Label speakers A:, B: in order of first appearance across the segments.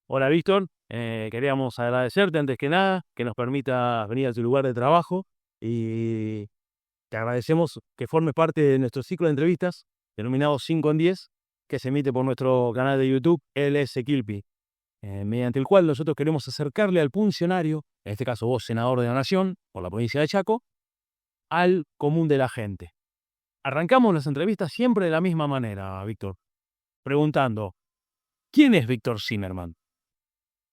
A: Hola Víctor, queríamos agradecerte antes que nada que nos permitas venir a tu lugar de trabajo y te agradecemos que formes parte de nuestro ciclo de entrevistas denominado 5 en 10 que se emite por nuestro canal de YouTube LS Kilpi, mediante el cual nosotros queremos acercarle al funcionario, en este caso vos senador de la Nación por la provincia de Chaco, al común de la gente. Arrancamos las entrevistas siempre de la misma manera, Víctor, preguntando, ¿quién es Víctor Zimmerman?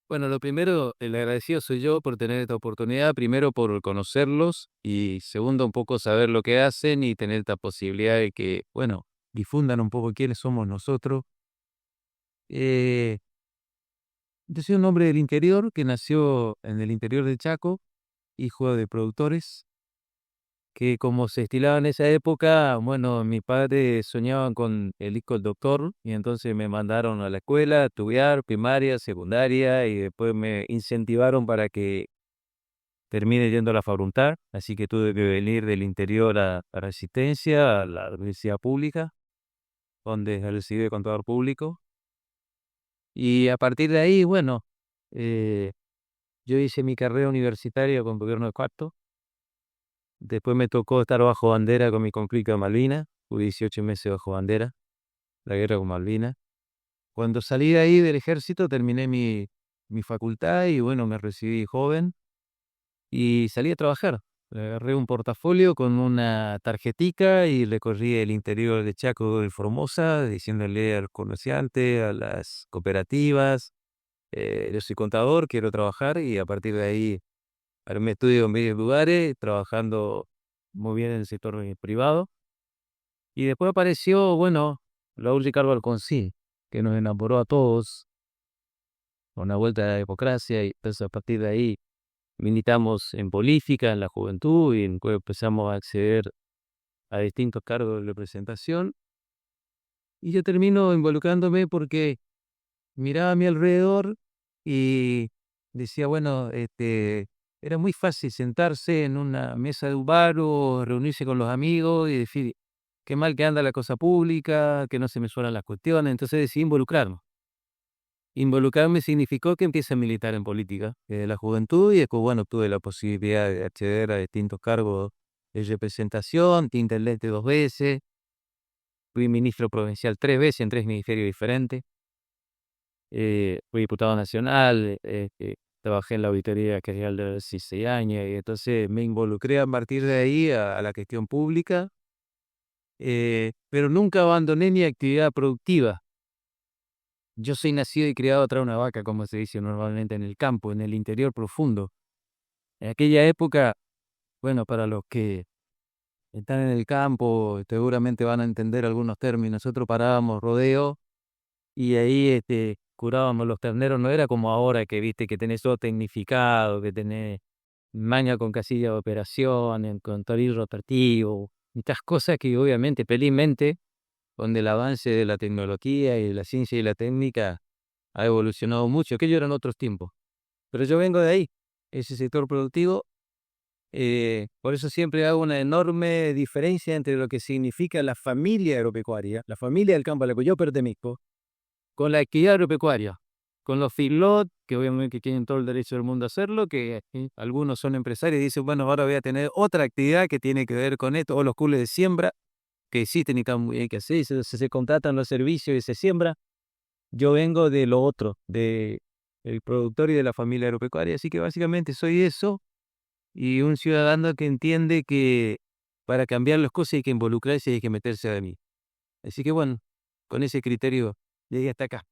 B: Bueno, lo primero, el agradecido soy yo por tener esta oportunidad, primero por conocerlos y segundo un poco saber lo que hacen y tener esta posibilidad de que, bueno, difundan un poco quiénes somos nosotros. Eh, yo soy un hombre del interior que nació en el interior de Chaco, hijo de productores, que como se estilaba en esa época, bueno, mi padre soñaban con el hijo del doctor y entonces me mandaron a la escuela a estudiar primaria, secundaria y después me incentivaron para que termine yendo a la facultad, así que tuve que venir del interior a Resistencia, a la universidad pública, donde ejercí de contador público. Y a partir de ahí, bueno, eh, yo hice mi carrera universitaria con gobierno de cuarto. Después me tocó estar bajo bandera con mi conflicto de Malvinas. Fui 18 meses bajo bandera, la guerra con Malvinas. Cuando salí de ahí del ejército, terminé mi facultad y bueno, me recibí joven y salí a trabajar. Agarré un portafolio con una tarjetica y recorrí el interior de Chaco y Formosa, diciéndole al comerciante, a las cooperativas, yo soy contador, quiero trabajar y a partir de ahí armé estudio en varios lugares, trabajando muy bien en el sector privado. Y después apareció, bueno, Raúl Ricardo Alfonsín, que nos enamoró a todos, con una vuelta a la democracia y entonces a partir de ahí militamos en política, en la juventud y después empezamos a acceder a distintos cargos de representación. Y yo termino involucrándome porque miraba a mi alrededor y decía, bueno, era muy fácil sentarse en una mesa de un bar o reunirse con los amigos y decir, qué mal que anda la cosa pública, que no se me suenan las cuestiones. Entonces decidí involucrarme. Involucrarme significó que empiece a militar en política de la juventud y después, bueno, tuve la posibilidad de acceder a distintos cargos de representación, fui intendente 2 veces, fui ministro provincial 3 veces en 3 ministerios diferentes, fui diputado nacional, trabajé en la Auditoría General de los 16 años y entonces me involucré a partir de ahí a la gestión pública, pero nunca abandoné mi actividad productiva. Yo soy nacido y criado atrás de una vaca, como se dice normalmente en el campo, en el interior profundo. En aquella época, bueno, para los que están en el campo, seguramente van a entender algunos términos. Nosotros parábamos rodeo y ahí curábamos los terneros. No era como ahora que viste que tenés todo tecnificado, que tenés maña con casilla de operación, con toril rotativo, muchas cosas que obviamente, felizmente, con el avance de la tecnología y la ciencia y la técnica, ha evolucionado mucho. Aquello eran otros tiempos. Pero yo vengo de ahí, ese sector productivo. Por eso siempre hago una enorme diferencia entre lo que significa la familia agropecuaria, la familia del campo a la que yo pertenezco, con la actividad agropecuaria, con los feedlot, que obviamente tienen todo el derecho del mundo a hacerlo, que algunos son empresarios y dicen, bueno, ahora voy a tener otra actividad que tiene que ver con esto, o los clubes de siembra, que existen y que hay que hacer, y se contratan los servicios y se siembra. Yo vengo de lo otro, de el productor y de la familia agropecuaria, así que básicamente soy eso y un ciudadano que entiende que para cambiar las cosas hay que involucrarse y hay que meterse a mí. Así que bueno, con ese criterio llegué hasta acá.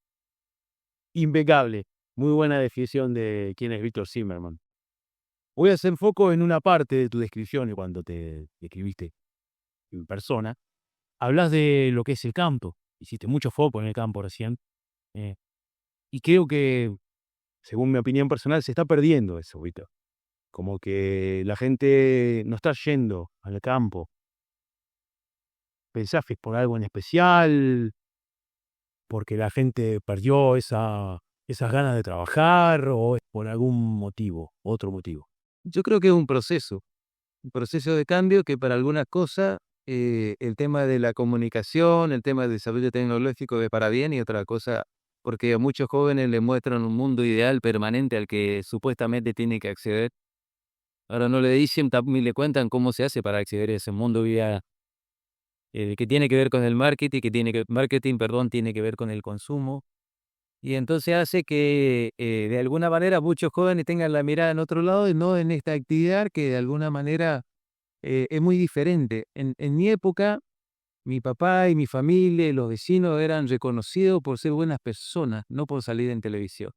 A: Impecable. Muy buena definición de quién es Víctor Zimmerman. Voy a hacer foco en una parte de tu descripción y cuando te describiste en persona. Hablas de lo que es el campo. Hiciste mucho foco en el campo recién. eh, y creo que, según mi opinión personal, se está perdiendo eso, Víctor. Como que la gente no está yendo al campo. ¿Pensás que es por algo en especial? ¿Porque la gente perdió esas ganas de trabajar o es por algún motivo, otro motivo?
B: Yo creo que es un proceso de cambio que para algunas cosas el tema de la comunicación, el tema del desarrollo tecnológico es para bien y otra cosa porque a muchos jóvenes les muestran un mundo ideal permanente al que supuestamente tienen que acceder. Ahora no le dicen, ni le cuentan cómo se hace para acceder a ese mundo ideal, que tiene que ver con el marketing, marketing, perdón, tiene que ver con el consumo. Y entonces hace que de alguna manera muchos jóvenes tengan la mirada en otro lado y no en esta actividad que de alguna manera es muy diferente. En mi época, mi papá y mi familia y los vecinos eran reconocidos por ser buenas personas, no por salir en televisión.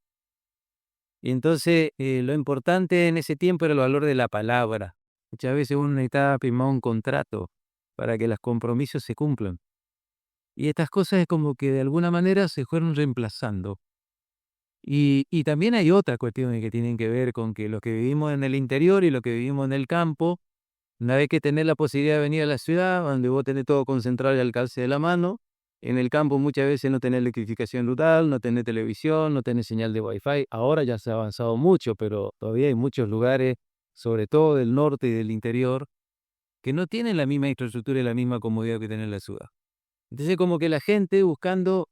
B: Y entonces lo importante en ese tiempo era el valor de la palabra. Muchas veces uno necesitaba firmar un contrato para que los compromisos se cumplan. Y estas cosas es como que de alguna manera se fueron reemplazando. Y también hay otras cuestiones que tienen que ver con que los que vivimos en el interior y los que vivimos en el campo, una vez que tenés la posibilidad de venir a la ciudad, donde vos tenés todo concentrado al alcance de la mano, en el campo muchas veces no tenés electrificación rural, no tenés televisión, no tenés señal de Wi-Fi. Ahora ya se ha avanzado mucho, pero todavía hay muchos lugares, sobre todo del norte y del interior, que no tienen la misma infraestructura y la misma comodidad que tiene la ciudad. Entonces como que la gente buscando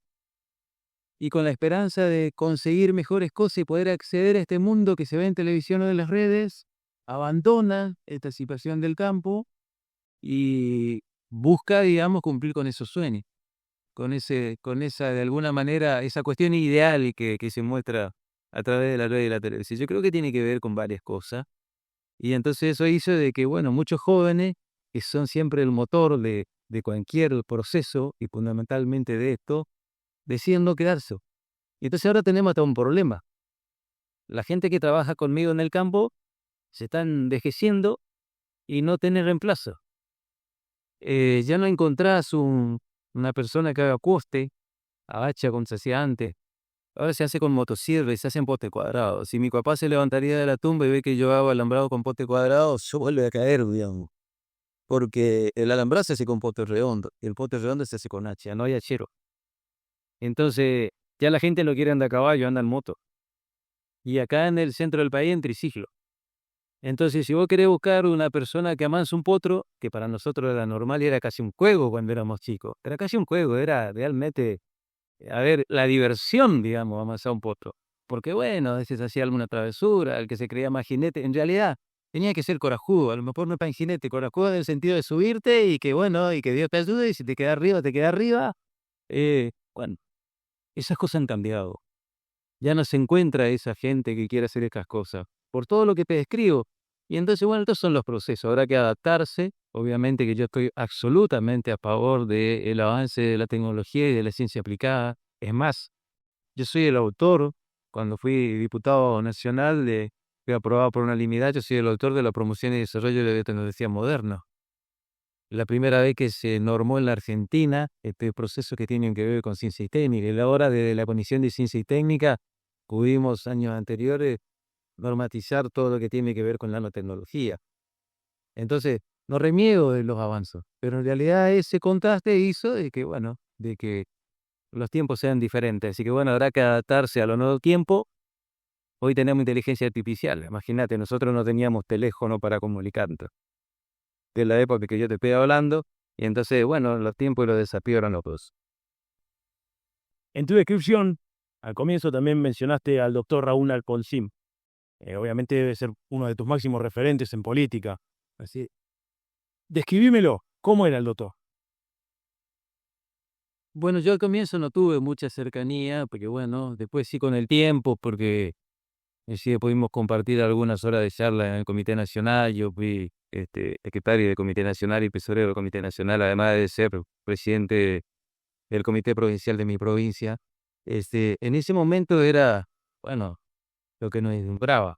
B: y con la esperanza de conseguir mejores cosas y poder acceder a este mundo que se ve en televisión o en las redes, abandona esta situación del campo y busca, digamos, cumplir con esos sueños, con esa, de alguna manera, esa cuestión ideal que se muestra a través de la red y la televisión. Yo creo que tiene que ver con varias cosas. Y entonces eso hizo de que, bueno, muchos jóvenes, que son siempre el motor de cualquier proceso y fundamentalmente de esto, deciden no quedarse. Y entonces ahora tenemos hasta un problema. La gente que trabaja conmigo en el campo se está envejeciendo y no tiene reemplazo. Ya no encontrás una persona que haga poste, hacha como se hacía antes. Ahora se hace con motosierra y se hacen poste cuadrados. Si mi papá se levantaría de la tumba y ve que yo hago alambrado con poste cuadrado, yo vuelve a caer, digamos. Porque el alambrado se hace con poste redondo y el poste redondo se hace con hacha, no hay hachero. Entonces, ya la gente no quiere andar a caballo, anda en moto. Y acá en el centro del país en triciclo. Entonces, si vos querés buscar una persona que amanse un potro, que para nosotros era normal y era casi un juego cuando éramos chicos, era casi un juego, era realmente, a ver, la diversión, digamos, amansar un potro. Porque bueno, a veces hacía alguna travesura, el que se creía más jinete, en realidad tenía que ser corajudo, a lo mejor no tan jinete, corajudo en el sentido de subirte y que bueno, y que Dios te ayude, y si te queda arriba, te queda arriba. Bueno, esas cosas han cambiado. Ya no se encuentra esa gente que quiere hacer estas cosas, por todo lo que te describo. Y entonces, bueno, estos son los procesos. Habrá que adaptarse. Obviamente que yo estoy absolutamente a favor del avance de la tecnología y de la ciencia aplicada. Es más, yo soy el autor, cuando fui diputado nacional, fui aprobado por unanimidad, yo soy el autor de la promoción y desarrollo de la tecnología moderna. La primera vez que se normó en la Argentina este proceso que tienen que ver con ciencia y técnica. Y ahora desde la Comisión de Ciencia y Técnica pudimos años anteriores normatizar todo lo que tiene que ver con la nanotecnología. Entonces, no reniego de los avances, pero en realidad ese contraste hizo de que, bueno, de que los tiempos sean diferentes. Así que, bueno, habrá que adaptarse a los nuevos tiempos. Hoy tenemos inteligencia artificial. Imagínate, nosotros no teníamos teléfono para comunicarnos. De la época que yo te estoy hablando, y entonces, bueno, los tiempos y los desafíos eran otros.
A: En tu descripción, al comienzo también mencionaste al doctor Raúl Alfonsín. Obviamente debe ser uno de tus máximos referentes en política. Así, describímelo, ¿cómo era el doctor?
B: Bueno, yo al comienzo no tuve mucha cercanía, porque bueno, después sí con el tiempo, porque sí pudimos compartir algunas horas de charla en el Comité Nacional. Yo fui secretario del Comité Nacional y tesorero del Comité Nacional, además de ser presidente del Comité Provincial de mi provincia. En ese momento era, bueno, lo que nos deslumbraba,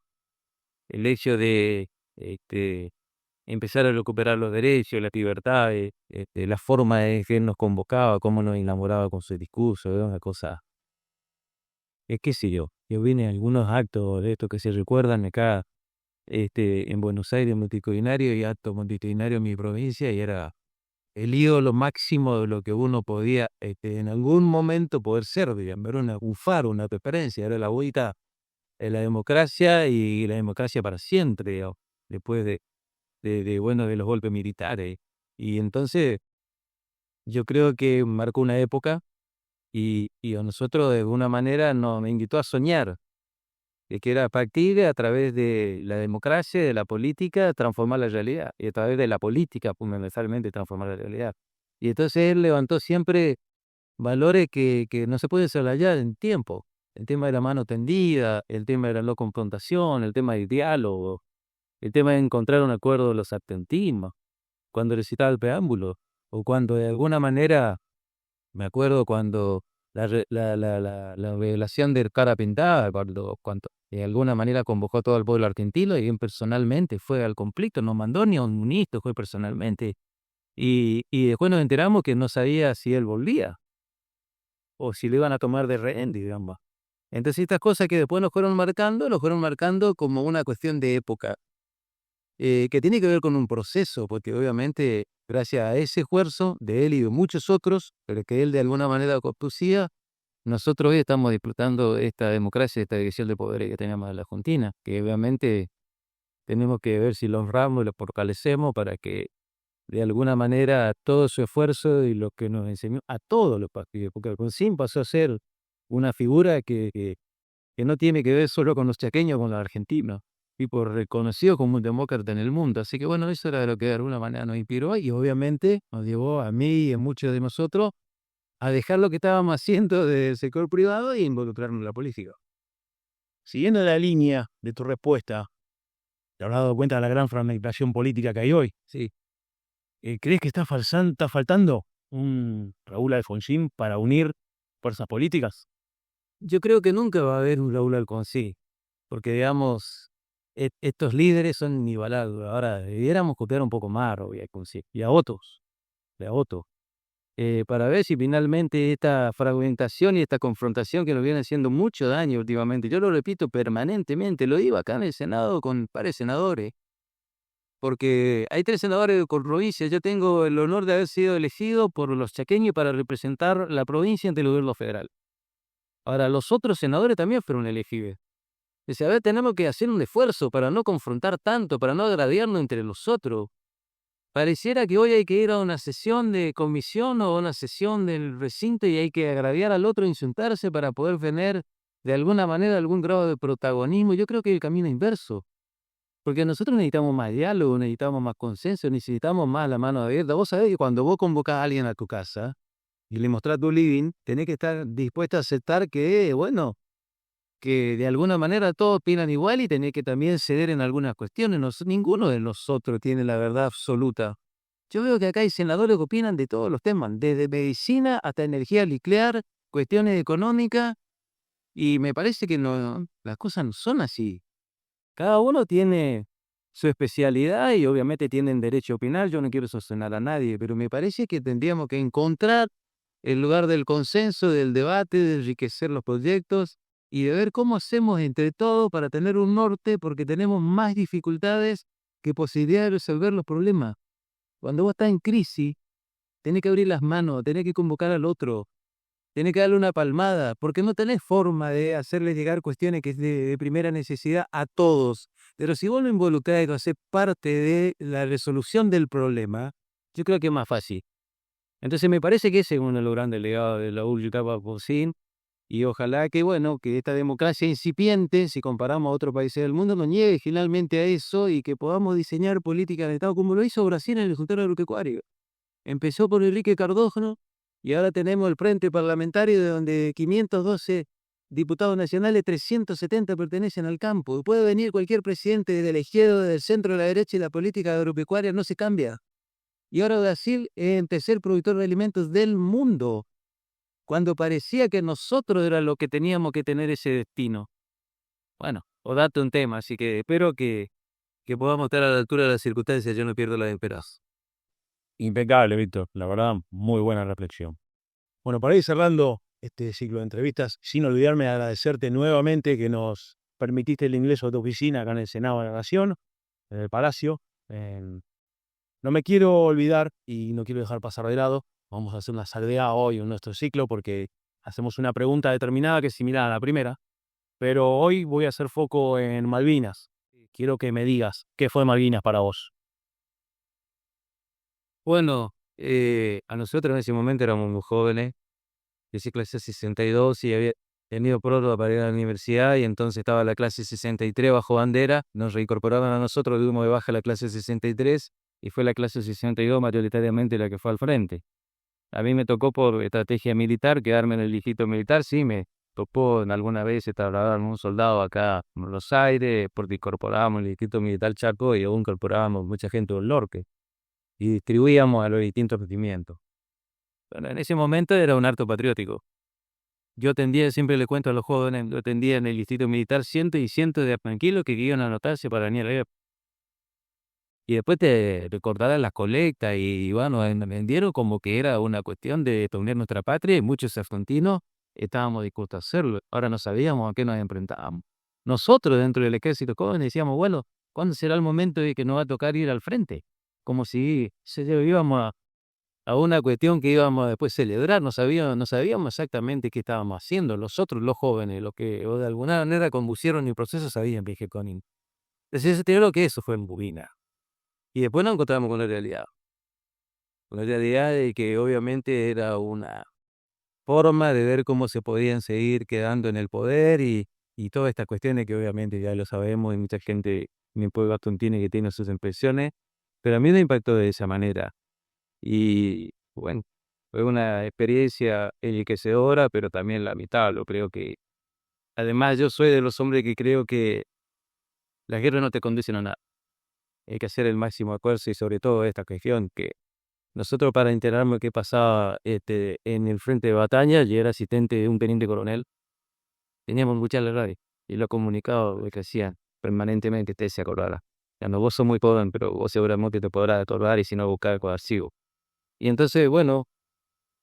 B: el hecho de este, empezar a recuperar los derechos, las libertades, la forma de que él nos convocaba, cómo nos enamoraba con su discurso, era una cosa, es qué sé yo vine a algunos actos de estos que se recuerdan acá en Buenos Aires, multitudinario, y actos multitudinarios en mi provincia, y era el ídolo máximo de lo que uno podía en algún momento poder ser, digamos, era un faro, una referencia, era la vuelta de la democracia y la democracia para siempre, digamos, después bueno, de los golpes militares. Y entonces yo creo que marcó una época y a nosotros de alguna manera nos invitó a soñar, de que era factible a través de la democracia, de la política, transformar la realidad, y a través de la política fundamentalmente transformar la realidad. Y entonces él levantó siempre valores que no se pueden soslayar en tiempo. El tema de la mano tendida, el tema de la no confrontación, el tema del diálogo, el tema de encontrar un acuerdo de los abstentismos, cuando recitaba el preámbulo, o cuando de alguna manera, me acuerdo cuando la revelación del cara pintada, cuando de alguna manera convocó a todo el pueblo argentino y él personalmente fue al conflicto, no mandó ni a un ministro, fue personalmente. Y después nos enteramos que no sabía si él volvía o si lo iban a tomar de rehén, digamos. Entonces estas cosas que después nos fueron marcando como una cuestión de época, que tiene que ver con un proceso, porque obviamente gracias a ese esfuerzo de él y de muchos otros, pero que él de alguna manera conducía, nosotros hoy estamos disfrutando esta democracia, esta división de poderes que tenemos en la Argentina, que obviamente tenemos que ver si lo honramos y lo fortalecemos para que de alguna manera todo su esfuerzo y lo que nos enseñó a todos los partidos, porque Alfonsín pasó a ser una figura que no tiene que ver solo con los chaqueños, con los argentinos, y por reconocido como un demócrata en el mundo. Así que bueno, eso era lo que de alguna manera nos inspiró y obviamente nos llevó a mí y a muchos de nosotros a dejar lo que estábamos haciendo del sector privado e involucrarnos en la política.
A: Siguiendo la línea de tu respuesta, te habrás dado cuenta de la gran fragmentación política que hay hoy.
B: Sí.
A: ¿Crees que está faltando un Raúl Alfonsín para unir fuerzas políticas?
B: Yo creo que nunca va a haber un Raúl Alfonsín, porque digamos, estos líderes son inigualables. Ahora, debiéramos copiar un poco más a Raúl Alfonsín y a otros, para ver si finalmente esta fragmentación y esta confrontación que nos viene haciendo mucho daño últimamente, yo lo repito permanentemente, lo digo acá en el Senado con pares senadores, porque hay 3 senadores por provincia. Yo tengo el honor de haber sido elegido por los chaqueños para representar la provincia ante el gobierno federal. Ahora, los otros senadores también fueron elegidos. Dice, a ver, tenemos que hacer un esfuerzo para no confrontar tanto, para no agraviarnos entre los otros. Pareciera que hoy hay que ir a una sesión de comisión o a una sesión del recinto y hay que agraviar al otro, insultarse para poder tener de alguna manera algún grado de protagonismo. Yo creo que es el camino inverso. Porque nosotros necesitamos más diálogo, necesitamos más consenso, necesitamos más la mano abierta. Vos sabés que cuando vos convocás a alguien a tu casa y le mostrás tu living, tenés que estar dispuesto a aceptar que, bueno, que de alguna manera todos opinan igual y tenés que también ceder en algunas cuestiones. Ninguno de nosotros tiene la verdad absoluta. Yo veo que acá hay senadores que opinan de todos los temas, desde medicina hasta energía nuclear, cuestiones económicas, y me parece que no, las cosas no son así. Cada uno tiene su especialidad y obviamente tienen derecho a opinar. Yo no quiero sostener a nadie, pero me parece que tendríamos que encontrar el lugar del consenso, del debate, de enriquecer los proyectos y de ver cómo hacemos entre todos para tener un norte, porque tenemos más dificultades que posibilidad de resolver los problemas. Cuando vos estás en crisis, tenés que abrir las manos, tenés que convocar al otro, tenés que darle una palmada, porque no tenés forma de hacerle llegar cuestiones que es de primera necesidad a todos. Pero si vos lo involucrás y hacer parte de la resolución del problema, yo creo que es más fácil. Entonces me parece que ese es uno de los grandes legados de la Ulrika Alfonsín, y ojalá que, bueno, que esta democracia incipiente, si comparamos a otros países del mundo, nos llegue finalmente a eso y que podamos diseñar políticas de Estado como lo hizo Brasil en el Junta Agropecuario. Empezó por Enrique Cardoso y ahora tenemos el Frente Parlamentario de donde 512 diputados nacionales, 370 pertenecen al campo. Puede venir cualquier presidente de la izquierda, del centro, de la derecha y la política agropecuaria no se cambia. Y ahora Brasil es el tercer productor de alimentos del mundo, cuando parecía que nosotros era lo que teníamos que tener ese destino. Bueno, o date un tema, así que espero que podamos estar a la altura de las circunstancias. Yo no pierdo la esperanza.
A: Impecable, Víctor. La verdad, muy buena reflexión. Bueno, para ir cerrando este ciclo de entrevistas, sin olvidarme de agradecerte nuevamente que nos permitiste el ingreso a tu oficina acá en el Senado de la Nación, en el Palacio. No me quiero olvidar y no quiero dejar pasar de lado. Vamos a hacer una salvedad hoy en nuestro ciclo porque hacemos una pregunta determinada que es similar a la primera, pero hoy voy a hacer foco en Malvinas. Quiero que me digas qué fue Malvinas para vos.
B: Bueno, a nosotros en ese momento éramos muy jóvenes. Yo hice clase 62 y había tenido prórroga para ir a la universidad y entonces estaba la clase 63 bajo bandera, nos reincorporaban a nosotros, dimos de baja la clase 63 y fue la clase 62 mayoritariamente la que fue al frente. A mí me tocó por estrategia militar quedarme en el distrito militar, sí, me tocó en alguna vez trasladar a un soldado acá en Buenos Aires, porque incorporábamos el distrito militar Chaco y aún incorporábamos mucha gente del norte y distribuíamos a los distintos regimientos. Bueno, en ese momento era un acto patriótico. Yo tendía, siempre le cuento a los jóvenes, yo tendía en el distrito militar cientos y cientos de tranquilos que iban a anotarse para venir a la guerra. Y después te recordarán las colectas y bueno, vendieron como que era una cuestión de defender nuestra patria y muchos argentinos estábamos dispuestos a hacerlo. Ahora no sabíamos a qué nos enfrentábamos. Nosotros dentro del ejército joven decíamos, bueno, ¿cuándo será el momento de que nos va a tocar ir al frente? Como si íbamos a una cuestión que íbamos a después celebrar, no sabíamos exactamente qué estábamos haciendo. Nosotros, los jóvenes, los que o de alguna manera conducieron el proceso, sabían que Conin. Entonces, te digo que eso fue en Bobina. Y después nos encontramos con la realidad de que obviamente era una forma de ver cómo se podían seguir quedando en el poder y todas estas cuestiones que obviamente ya lo sabemos y mucha gente en el pueblo tiene que tiene sus impresiones, pero a mí me impactó de esa manera. Y bueno, fue una experiencia enriquecedora, pero también lamentable. Creo que, además, yo soy de los hombres que creo que las guerras no te conducen a nada. Hay que hacer el máximo esfuerzo y sobre todo esta cuestión que nosotros para enterarme qué pasaba en el frente de batalla, yo era asistente de un teniente coronel, teníamos mucha la radio y lo comunicado lo que hacían permanentemente, usted se acordará. Ya no, vos sos muy joven, pero vos seguramente te podrás acordar y si no buscar el archivo. Y entonces, bueno,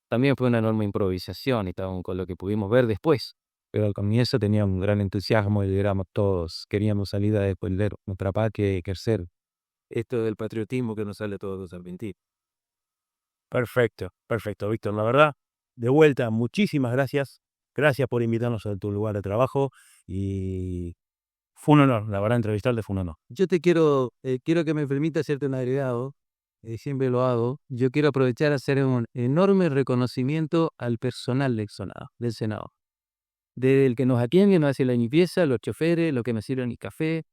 B: también fue una enorme improvisación y tal, con lo que pudimos ver después. Pero al comienzo teníamos un gran entusiasmo y éramos todos, queríamos salir a defender nuestra patria y ejercer esto del patriotismo que nos sale a todos los argentinos.
A: Perfecto, perfecto, Víctor. La verdad, de vuelta, muchísimas gracias. Gracias por invitarnos a tu lugar de trabajo y fue un honor, la verdad, entrevistarte fue un honor.
B: Yo quiero que me permita hacerte un agregado, siempre lo hago. Yo quiero aprovechar a hacer un enorme reconocimiento al personal del Senado. Desde el que nos atiende, nos hace la limpieza, los choferes, los que me sirven el café,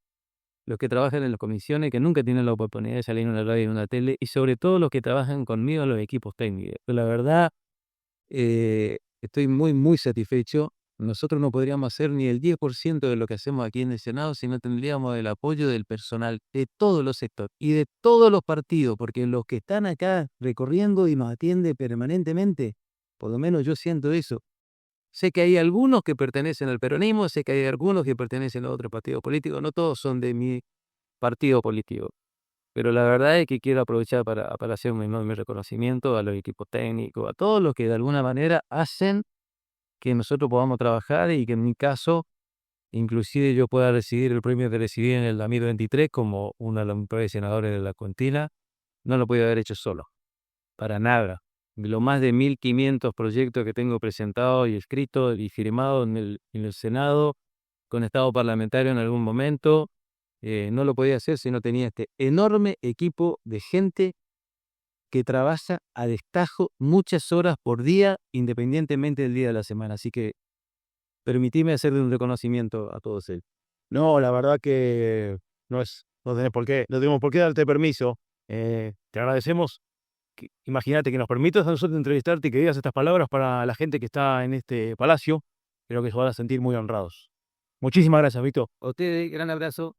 B: los que trabajan en las comisiones, que nunca tienen la oportunidad de salir en una radio y en una tele, y sobre todo los que trabajan conmigo en los equipos técnicos. La verdad, estoy muy, muy satisfecho. Nosotros no podríamos hacer ni el 10% de lo que hacemos aquí en el Senado si no tendríamos el apoyo del personal de todos los sectores y de todos los partidos, porque los que están acá recorriendo y nos atienden permanentemente, por lo menos yo siento eso. Sé que hay algunos que pertenecen al peronismo, sé que hay algunos que pertenecen a otro partido político, no todos son de mi partido político. Pero la verdad es que quiero aprovechar para hacer un enorme reconocimiento a los equipos técnicos, a todos los que de alguna manera hacen que nosotros podamos trabajar y que en mi caso, inclusive yo pueda recibir el premio de recibir en el 2023 como uno de los mejores senadores de la contina, no lo podía haber hecho solo, para nada. Los más de 1.500 proyectos que tengo presentados y escritos y firmados en el Senado, con estado parlamentario en algún momento, no lo podía hacer si no tenía este enorme equipo de gente que trabaja a destajo muchas horas por día, independientemente del día de la semana. Así que permitime hacerle un reconocimiento a todos ellos.
A: No, la verdad que no tenemos por qué darte permiso. Te agradecemos. Imagínate que nos permitas a nosotros entrevistarte y que digas estas palabras para la gente que está en este palacio. Creo que se van a sentir muy honrados. Muchísimas gracias, Víctor.
B: A ustedes, gran abrazo.